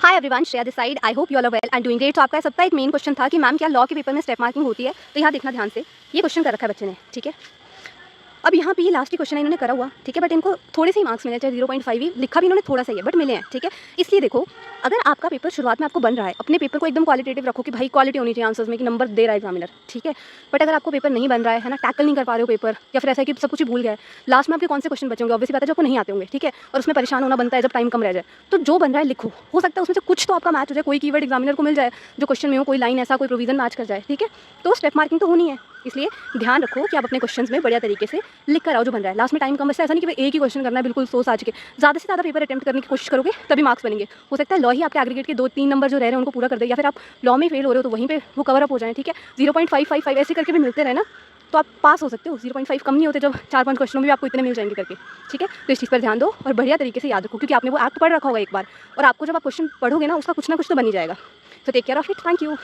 Hi everyone, Shreya this side. I hope you all are well and doing great. तो आपका सबका एक main question था कि मैम क्या लॉ के पेपर में स्टेप मार्किंग होती है। तो यहाँ देखना ध्यान से, ये क्वेश्चन कर रखा है बच्चे ने, ठीक है। अब यहाँ पे ये लास्ट ही क्वेश्चन है इन्होंने करा हुआ, ठीक है, बट इनको थोड़े से ही मार्क्स मिले, चाहे 0.5 ही लिखा भी इन्होंने थोड़ा सा ही है, बट मिले हैं, ठीक है। इसलिए देखो, अगर आपका पेपर शुरुआत में आपको बन रहा है, अपने पेपर को एकदम क्वालिटेटिव रखो कि भाई क्वालिटी होनी चाहिए आंसर्स में कि नंबर दे रहा है एग्जामिनर, ठीक है। बट अगर आपको पेपर नहीं बन रहा है ना, टैकल नहीं कर पा रहे हो पेपर, या फिर ऐसा है कि सब कुछ ही भूल गया है, लास्ट में आपके कौन से क्वेश्चन बचेंगे, ऑब्वियसली बात है जो आपको नहीं आते होंगे, ठीक है, और उसमें परेशान होना बनता है जब टाइम कम रह जाए। तो जो बन रहा है लिखो, हो सकता है उसमें से कुछ तो आपका मैच हो जाए, कोई कीवर्ड एग्जामिनर को मिल जाए जो क्वेश्चन में हो, कोई लाइन ऐसा कोई प्रोविजन मैच कर जाए, ठीक है। तो स्टेप मार्किंग तो होनी है, इसलिए ध्यान रखो कि आप अपने क्वेश्चंस में बढ़िया तरीके से लिख कर आओ जो बन रहा है। लास्ट में टाइम कम, ऐसा नहीं कि भाई एक ही क्वेश्चन करना है बिल्कुल सोच आज के, ज़्यादा से ज़्यादा पेपर अटेम्प्ट करने की कोशिश करोगे तभी मार्क्स बनेंगे। हो सकता है लॉ ही आपके एग्रीगेट के 2-3 नंबर जो रह रहे हैं उनको पूरा कर दे, या फिर आप लॉ में फेल हो रहे हो तो वहीं पे वो कवर अप हो जाए, ठीक है। 0.555 ऐसे करके भी मिलते रहे ना तो आप पास हो सकते हो। 0.5 कम नहीं होते जब 4-5 क्वेश्चनों में भी आपको इतने मिल जाएंगे करके, ठीक है। तो इस चीज़ पर ध्यान दो और बढ़िया तरीके से याद रखो, क्योंकि आपने वो एक्ट पढ़ रखा होगा एक बार, और आपको जब आप क्वेश्चन पढ़ोगे ना उसका कुछ ना कुछ तो बन ही जाएगा। तो take care of it, thank you.